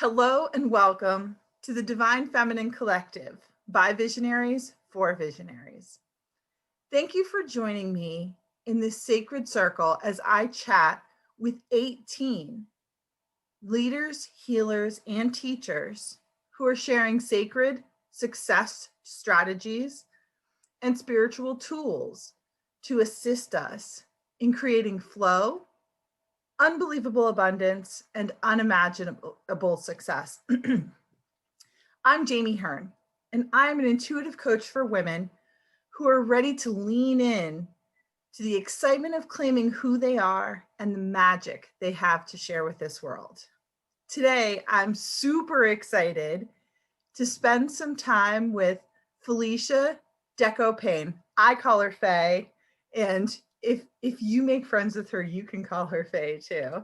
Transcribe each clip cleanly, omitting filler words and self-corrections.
Hello and welcome to the Divine Feminine Collective by Visionaries for Visionaries. Thank you for joining me in this sacred circle as I chat with 18 leaders, healers, and teachers who are sharing sacred success strategies and spiritual tools to assist us in creating flow, unbelievable abundance, and unimaginable success. I'm Jami Hearn, and I'm an intuitive coach for women who are ready to lean in to the excitement of claiming who they are and the magic they have to share with this world. Today, I'm super excited to spend some time with Felicia Deco Payne. I call her Faye, and if you make friends with her, you can call her Faye too.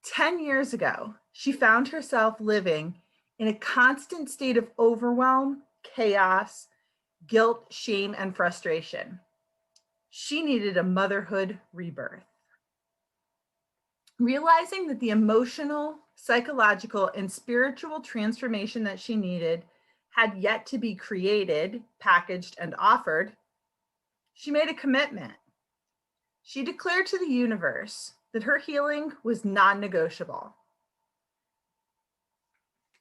10 years ago, she found herself living in a constant state of overwhelm, chaos, guilt, shame, and frustration. She needed a motherhood rebirth. Realizing that the emotional, psychological, and spiritual transformation that she needed had yet to be created, packaged, and offered, she made a commitment. She declared to the universe that her healing was non-negotiable.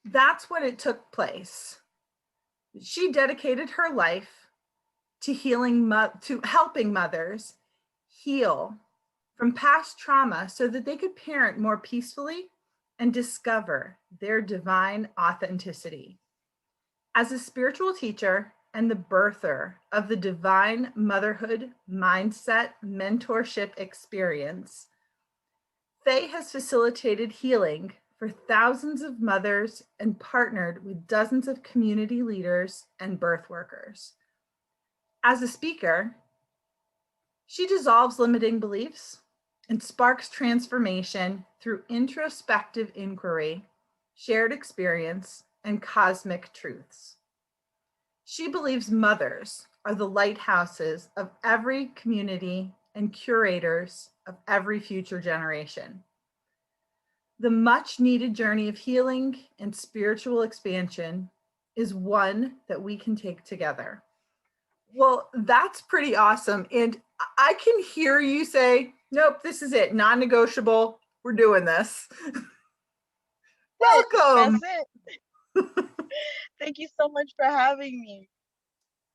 That's when it took place. She dedicated her life to helping mothers heal from past trauma so that they could parent more peacefully and discover their divine authenticity. As a spiritual teacher and the birther of the divine motherhood mindset mentorship experience, Faye has facilitated healing for thousands of mothers and partnered with dozens of community leaders and birth workers. As a speaker, she dissolves limiting beliefs and sparks transformation through introspective inquiry, shared experience, and cosmic truths. She believes mothers are the lighthouses of every community and curators of every future generation. The much needed journey of healing and spiritual expansion is one that we can take together. Well, that's pretty awesome. And I can hear you say, nope, this is it, non-negotiable. We're doing this. Welcome. That's it. Thank you so much for having me.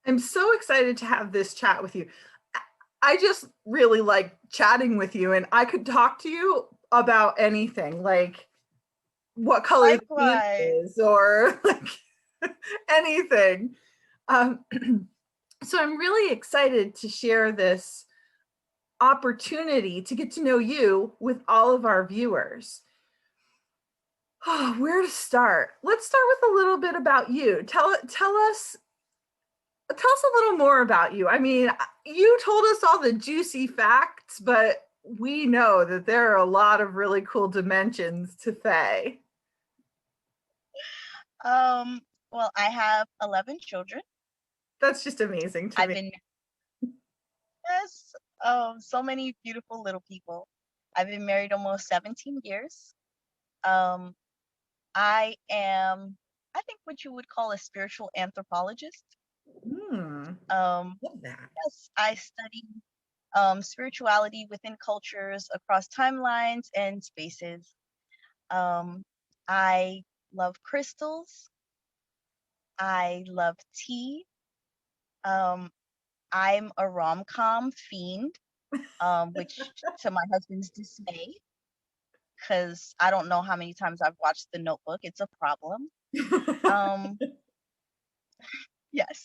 I'm so excited to have this chat with you. I just really like chatting with you, and I could talk to you about anything, like what color the pants is, or like anything. So I'm really excited to share this opportunity to get to know you with all of our viewers. Oh, where to start? Let's start with a little bit about you. Tell us a little more about you. I mean, you told us all the juicy facts, but we know that there are a lot of really cool dimensions to Faye. Well, I have 11 children. That's just amazing to me. Yes, so many beautiful little people. I've been married almost 17 years. I am, I think, what you would call a spiritual anthropologist. Love that. Yes, I study spirituality within cultures across timelines and spaces. I love crystals. I love tea. Um, I'm a rom-com fiend, which to my husband's dismay, because I don't know how many times I've watched The Notebook. It's a problem. Um, yes.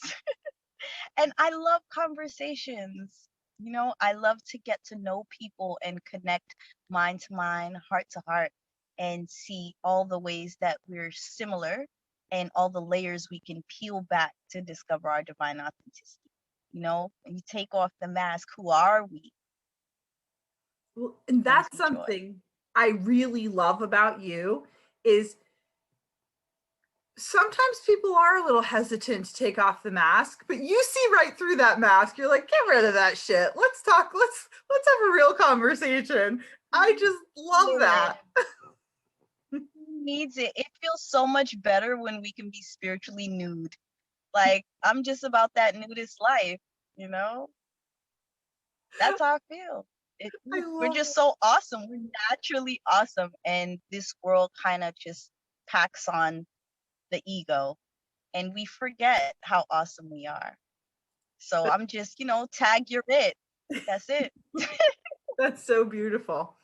And I love conversations. You know, I love to get to know people and connect mind to mind, heart to heart, and see all the ways that we're similar and all the layers we can peel back to discover our divine authenticity. You know, when you take off the mask, who are we? Well, and Brings that's me joy. something I really love about you is sometimes people are a little hesitant to take off the mask, but you see right through that mask. You're like, get rid of that shit. Let's talk. Let's have a real conversation. I just love that. needs it. It feels so much better when we can be spiritually nude. Like, I'm just about that nudist life, you know? That's how I feel. I We're love just so awesome. We're naturally awesome. And this world kind of just packs on the ego and we forget how awesome we are. So it. I'm just, tag you're it. That's it. That's so beautiful.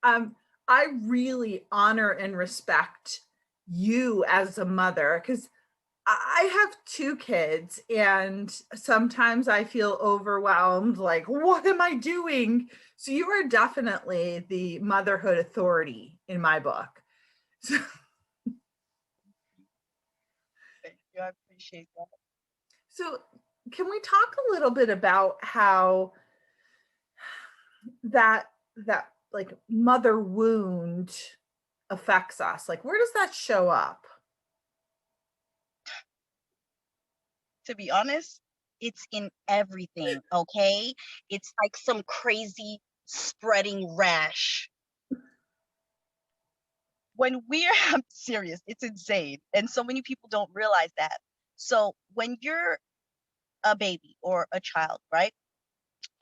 Um, I really honor and respect you as a mother because I have two kids and sometimes I feel overwhelmed, like, what am I doing? So you are definitely the motherhood authority in my book. So, Thank you. I appreciate that. so can we talk a little bit about how that that like mother wound affects us? Like where does that show up? To be honest, it's in everything, okay? It's like some crazy spreading rash. When we're I'm serious, it's insane. And so many people don't realize that. So when you're a baby or a child, right?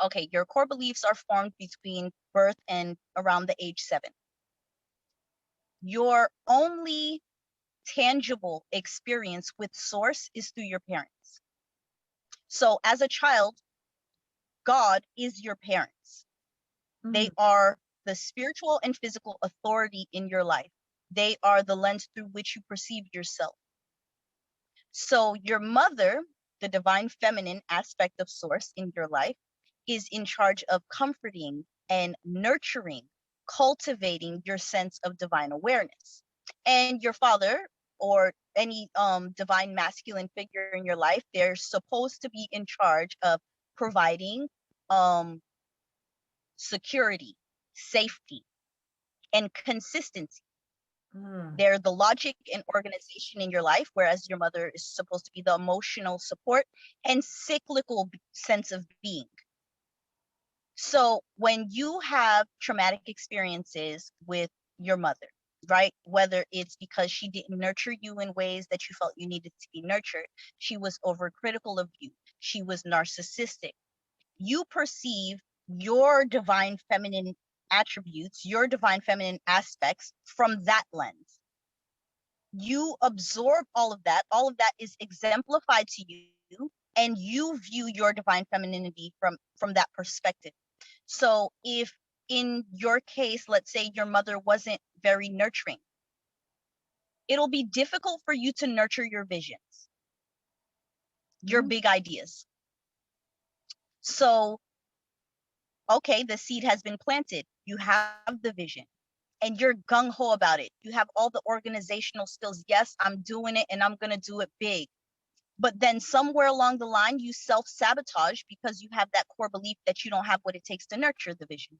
Okay, your core beliefs are formed between birth and around the age 7. Your only tangible experience with source is through your parents. So as a child, God is your parents. They Mm, are the spiritual and physical authority in your life. They are the lens through which you perceive yourself. So your mother, the divine feminine aspect of source in your life, is in charge of comforting and nurturing, cultivating your sense of divine awareness. And your father or any divine masculine figure in your life, they're supposed to be in charge of providing um, security, safety, and consistency. mm, They're the logic and organization in your life, whereas your mother is supposed to be the emotional support and cyclical sense of being. So when you have traumatic experiences with your mother, right? Whether it's because she didn't nurture you in ways that you felt you needed to be nurtured, she was overcritical of you, she was narcissistic, you perceive your divine feminine attributes, your divine feminine aspects from that lens. You absorb all of that. All of that is exemplified to you, and you view your divine femininity from that perspective. So if in your case, let's say your mother wasn't very nurturing, it'll be difficult for you to nurture your visions, your mm, big ideas. So, okay, the seed has been planted. You have the vision and you're gung ho about it. You have all the organizational skills. Yes, I'm doing it and I'm going to do it big. But then somewhere along the line, you self-sabotage because you have that core belief that you don't have what it takes to nurture the vision.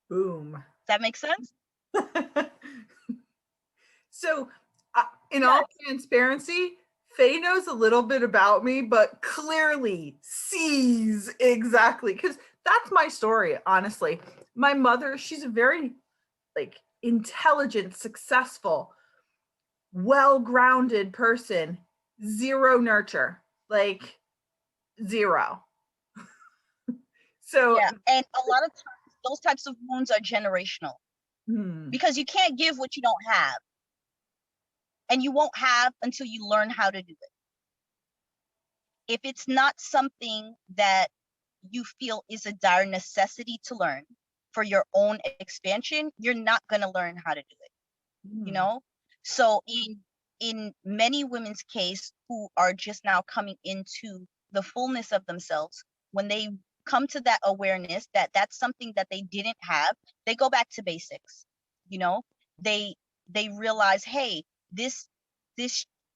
boom. Does that make sense? So, in all Yes. transparency, Faye knows a little bit about me, but clearly sees exactly because that's my story. Honestly, my mother, she's a very like intelligent, successful, well-grounded person. Zero nurture, like zero. So, Yeah. And a lot of times, those types of wounds are generational hmm, because you can't give what you don't have. And you won't have until you learn how to do it. If it's not something that you feel is a dire necessity to learn for your own expansion, you're not going to learn how to do it, you hmm, know? So in many women's case who are just now coming into the fullness of themselves, when they come to that awareness that that's something that they didn't have, they go back to basics, you know? They they realize, hey, this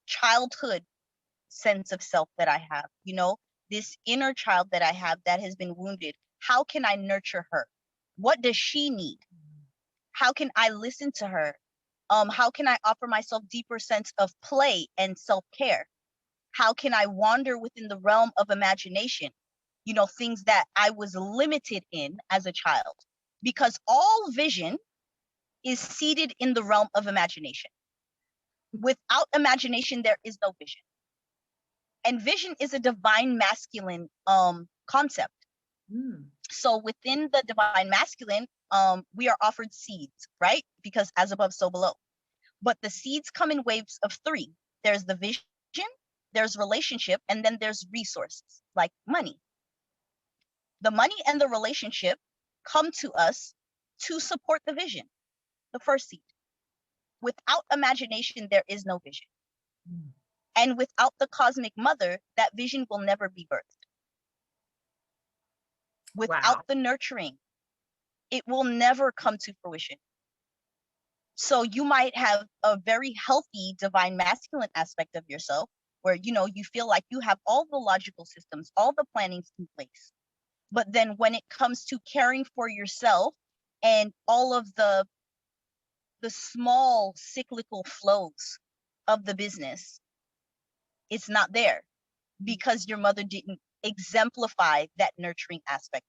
childhood sense of self that I have, this inner child that I have that has been wounded. How can I nurture her? What does she need? How can I listen to her? How can I offer myself deeper sense of play and self-care? How can I wander within the realm of imagination? Things that I was limited in as a child. Because all vision is seated in the realm of imagination. Without imagination, there is no vision. And vision is a divine masculine concept. So within the divine masculine, we are offered seeds, right? Because as above, so below. But the seeds come in waves of 3. There's the vision, there's relationship, and then there's resources like money. The money and the relationship come to us to support the vision, the first seed. Without imagination, there is no vision. And without the cosmic mother, that vision will never be birthed. Without the nurturing, it will never come to fruition. So you might have a very healthy divine masculine aspect of yourself where, you know, you feel like you have all the logical systems, all the plannings in place. But then when it comes to caring for yourself and all of the small cyclical flows of the business, it's not there because your mother didn't exemplify that nurturing aspect.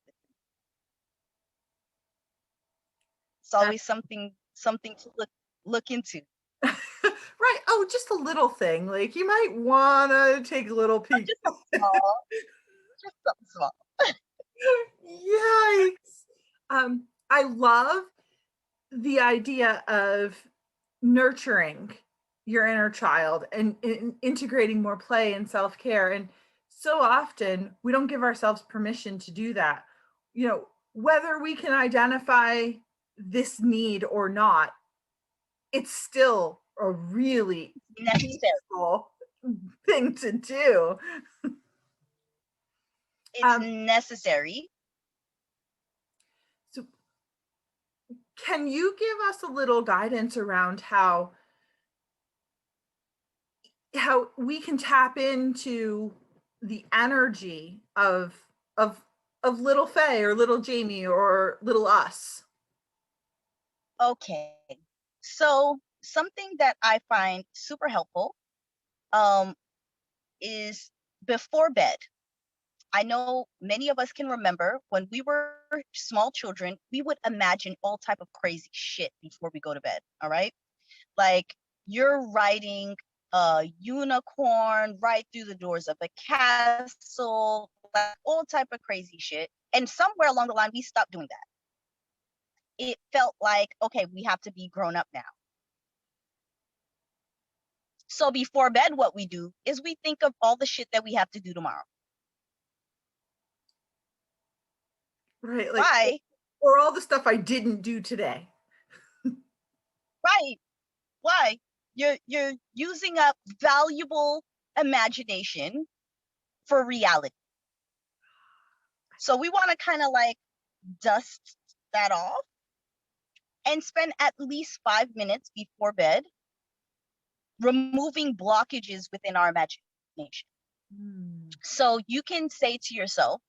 It's always something to look into. Right. Oh, just a little thing. Like you might want to take a little peek. Just something small. Just something small. Yikes. I love the idea of nurturing your inner child and integrating more play and self-care. And so often we don't give ourselves permission to do that. You know, whether we can identify this need or not, it's still a really necessary thing to do. It's necessary. So can you give us a little guidance around how we can tap into the energy of little Faye or little Jami or little us? Okay. So something that I find super helpful is before bed. I know many of us can remember when we were small children, we would imagine all type of crazy shit before we go to bed. All right. Like you're riding a unicorn right through the doors of a castle, like all type of crazy shit. And somewhere along the line, we stopped doing that. It felt like, okay, we have to be grown up now. So before bed, what we do is we think of all the shit that we have to do tomorrow. Right. Like, why? Or all the stuff I didn't do today. Right. Why? You're using up valuable imagination for reality. So we want to kind of like dust that off and spend at least 5 minutes before bed removing blockages within our imagination. So you can say to yourself,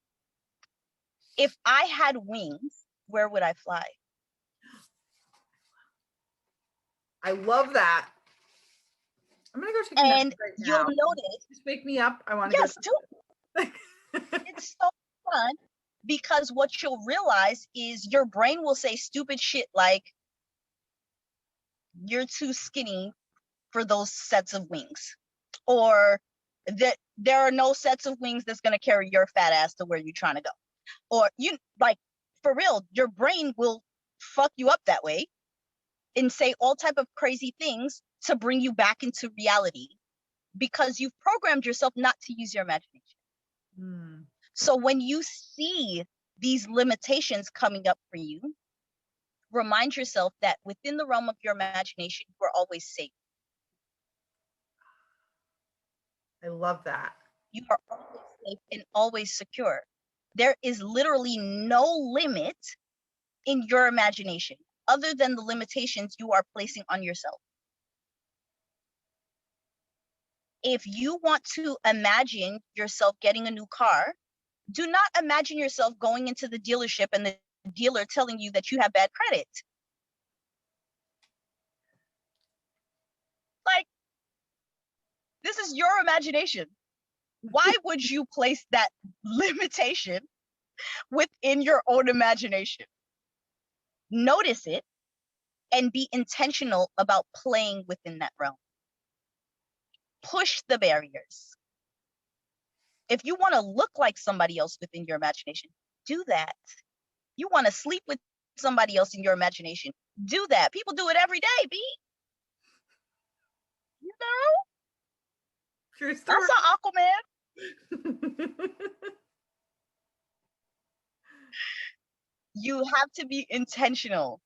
if I had wings, where would I fly? I love that. I'm gonna go take a and right you'll now. Notice. Just wake me up. I want to. Yes, do it. It's so fun because what you'll realize is your brain will say stupid shit like, "You're too skinny for those sets of wings," or that there are no sets of wings that's gonna carry your fat ass to where you're trying to go, or you like for real, your brain will fuck you up that way and say all type of crazy things to bring you back into reality because you've programmed yourself not to use your imagination. So when you see these limitations coming up for you, remind yourself that within the realm of your imagination, you are always safe. I love that. You are always safe and always secure. There is literally no limit in your imagination other than the limitations you are placing on yourself. If you want to imagine yourself getting a new car, do not imagine yourself going into the dealership and the dealer telling you that you have bad credit. Like, this is your imagination. Why would you place that limitation within your own imagination? Notice it and be intentional about playing within that realm. Push the barriers. If you want to look like somebody else within your imagination, do that. You want to sleep with somebody else in your imagination, do that. People do it every day, B. You know? True story. I saw Aquaman. You have to be intentional,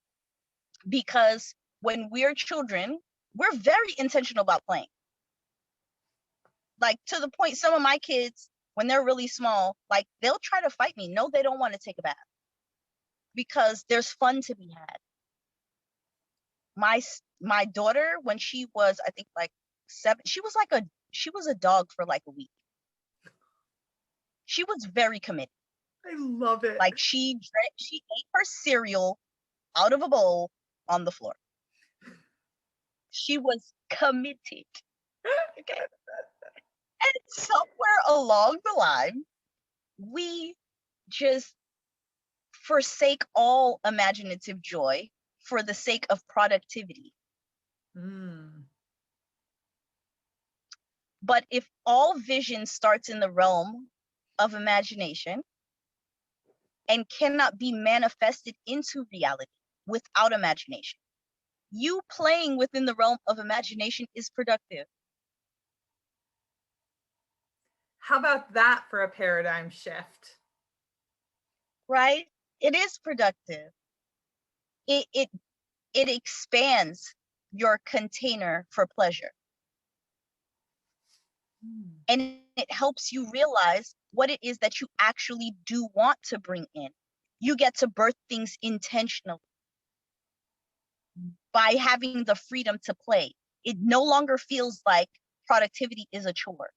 because when we're children, we're very intentional about playing. Like, to the point, some of my kids, when they're really small, like, they'll try to fight me. No, they don't want to take a bath, because there's fun to be had. My daughter, when she was, I think, like 7, she was a dog for like a week. She was very committed. I love it. Like, she ate her cereal out of a bowl on the floor. She was committed. Okay. And somewhere along the line, we just forsake all imaginative joy for the sake of productivity. But if all vision starts in the realm of imagination and cannot be manifested into reality without imagination, you playing within the realm of imagination is productive. How about that for a paradigm shift? Right? It is productive. It expands your container for pleasure. And it helps you realize what it is that you actually do want to bring in. You get to birth things intentionally by having the freedom to play. It no longer feels like productivity is a chore,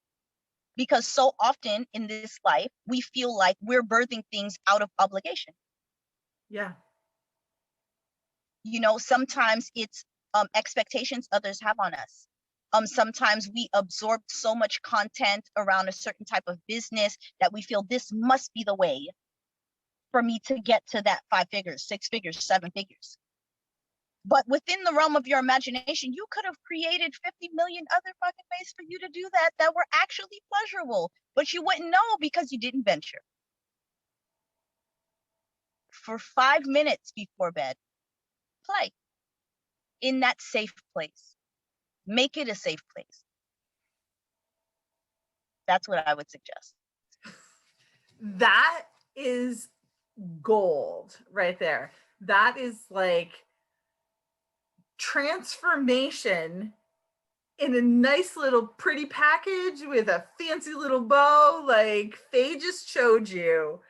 because so often in this life, we feel like we're birthing things out of obligation. Yeah. You know, sometimes it's expectations others have on us. Sometimes we absorb so much content around a certain type of business that we feel this must be the way for me to get to that 5 figures, 6 figures, 7 figures. But within the realm of your imagination, you could have created 50 million other fucking ways for you to do that were actually pleasurable, but you wouldn't know because you didn't venture. For 5 minutes before bed, play in that safe place. Make it a safe place. That's what I would suggest. That is gold right there. That is like transformation in a nice little pretty package with a fancy little bow. Like, Faye just showed you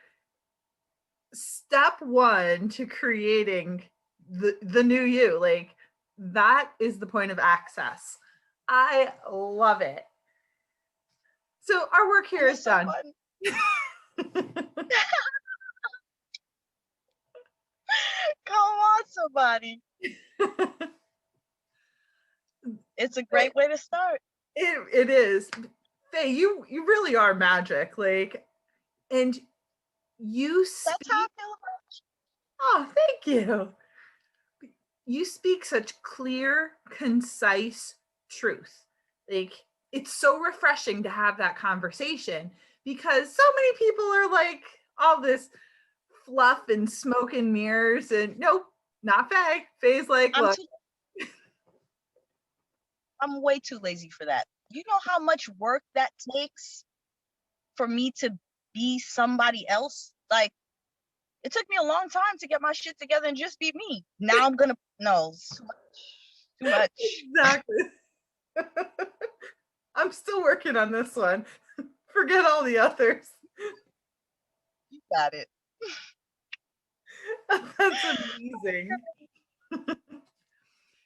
step 1 to creating the new you. Like, that is the point of access. I love it. So our work here is done. Come on, somebody. It's a great way to start. It is. Faye, you really are magic. Like, and you speak. That's how I feel about you. Oh, thank you. You speak such clear, concise truth. Like, it's so refreshing to have that conversation, because so many people are like all this fluff and smoke and mirrors, and nope, not Faye. Faye's like, look. I'm way too lazy for that. You know how much work that takes for me to be somebody else? Like, it took me a long time to get my shit together and just be me. Now I'm gonna, no, too much. Exactly. I'm still working on this one. Forget all the others. You got it. That's amazing.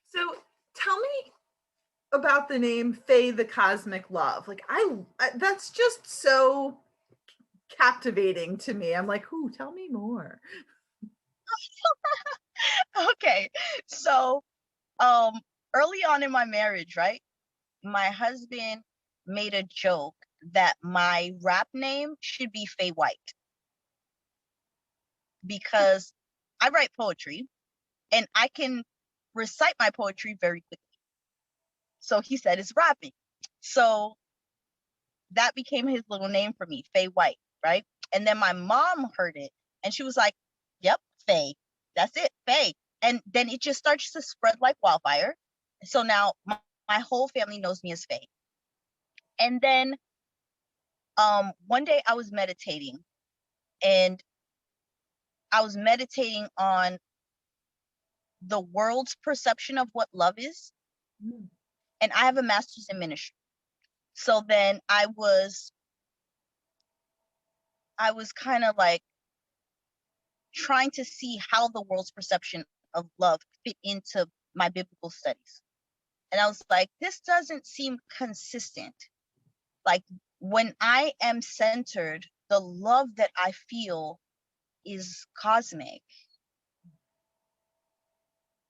So tell me about the name Fay The Cosmic Love. Like, I that's just so captivating to me. I'm like, ooh, tell me more. Okay. So early on in my marriage, right? My husband made a joke that my rap name should be Faye White, because I write poetry and I can recite my poetry very quickly. So he said it's rapping. So that became his little name for me, Faye White, right? And then my mom heard it and she was like, yep, Faye. That's it, Faye. And then it just starts to spread like wildfire. So now my whole family knows me as Faye. And then one day I was meditating, and I was meditating on the world's perception of what love is. Mm. And I have a master's in ministry. So then I was kind of like trying to see how the world's perception of love fit into my biblical studies. And I was like, this doesn't seem consistent. Like, when I am centered, the love that I feel is cosmic.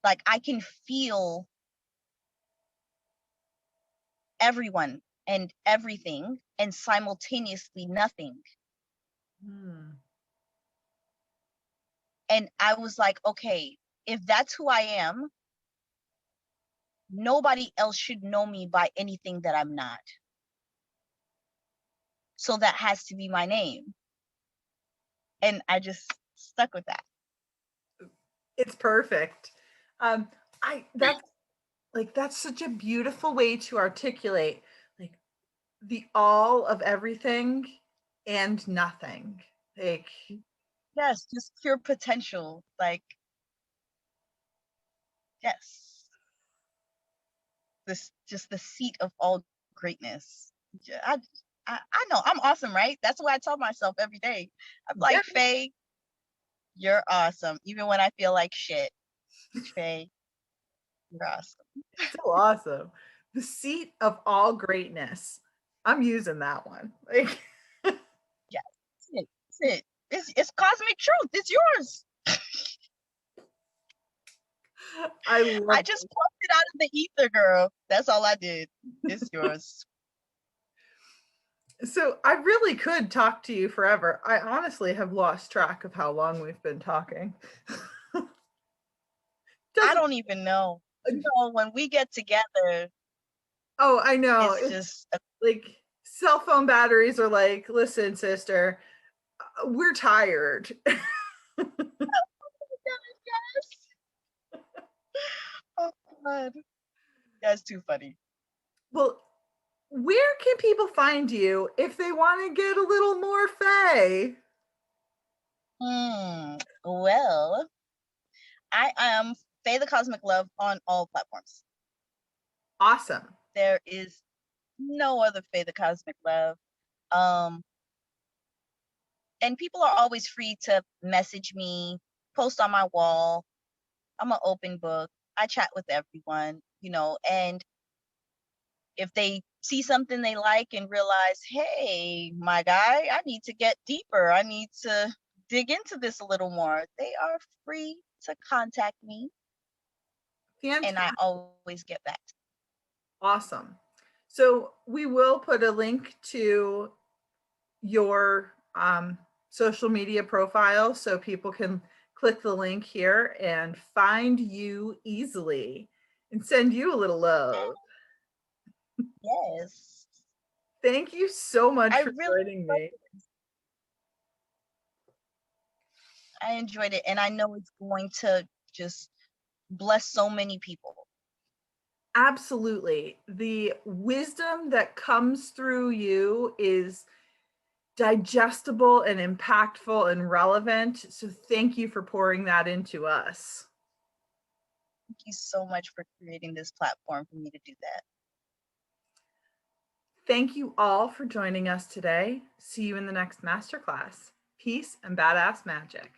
Like, I can feel everyone and everything and simultaneously nothing. Mm. And I was like, okay, if that's who I am, nobody else should know me by anything that I'm not. So that has to be my name. And I just stuck with that. It's perfect. Um, that's such a beautiful way to articulate like the all of everything and nothing. Like, Yes, just pure potential. Like, yes, this just the seat of all greatness. I know I'm awesome, right? That's what I tell myself every day. I'm yeah, like, Faye, you're awesome. Even when I feel like shit, Faye, you're awesome. so awesome. The seat of all greatness. I'm using that one. Like, Yeah, that's it. That's it. It's cosmic truth. It's yours. I I love just plucked it out of the ether, girl. That's all I did. It's yours. it. So I really could talk to you forever. I honestly have lost track of how long we've been talking. I Doesn't don't even know. When we get together, Oh, I know. it's It's just like cell phone batteries are like, listen, sister, we're tired. yes. Oh God. That's too funny. Well, where can people find you if they want to get a little more Faye? Well, I am Fay The Cosmic Love on all platforms. Awesome. There is no other Fay The Cosmic Love. Um, and people are always free to message me, post on my wall. I'm an open book. I chat with everyone, and if they see something they like and realize, hey, my guy, I need to get deeper. I need to dig into this a little more. They are free to contact me, and I Fantastic. always get back. Awesome. So we will put a link to your social media profile so people can click the link here and find you easily and send you a little love. Yes. Thank you so much I for really joining me. I enjoyed it, and I know it's going to just bless so many people. Absolutely. The wisdom that comes through you is digestible and impactful and relevant. So thank you for pouring that into us. Thank you so much for creating this platform for me to do that. Thank you all for joining us today. See you in the next masterclass. Peace and badass magic.